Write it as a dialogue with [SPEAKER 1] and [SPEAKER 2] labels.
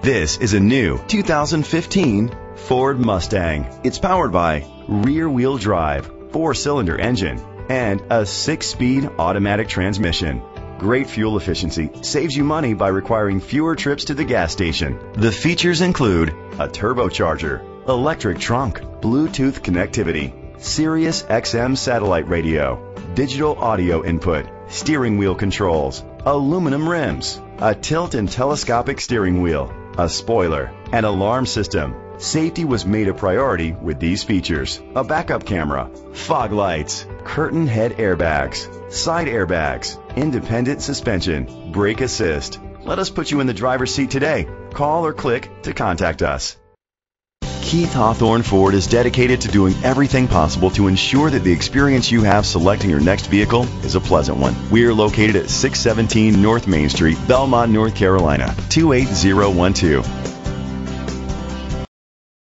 [SPEAKER 1] This is a new 2015 Ford Mustang. It's powered by rear-wheel drive, 4-cylinder engine, and a 6-speed automatic transmission. Great fuel efficiency saves you money by requiring fewer trips to the gas station. The features include a turbocharger, electric trunk, Bluetooth connectivity, Sirius XM satellite radio, digital audio input, steering wheel controls, aluminum rims, a tilt and telescopic steering wheel, a spoiler, and alarm system. Safety was made a priority with these features: a backup camera, fog lights, curtain head airbags, side airbags, independent suspension, brake assist. Let us put you in the driver's seat today. Call or click to contact us. Keith Hawthorne Ford is dedicated to doing everything possible to ensure that the experience you have selecting your next vehicle is a pleasant one. We are located at 617 North Main Street, Belmont, North Carolina, 28012.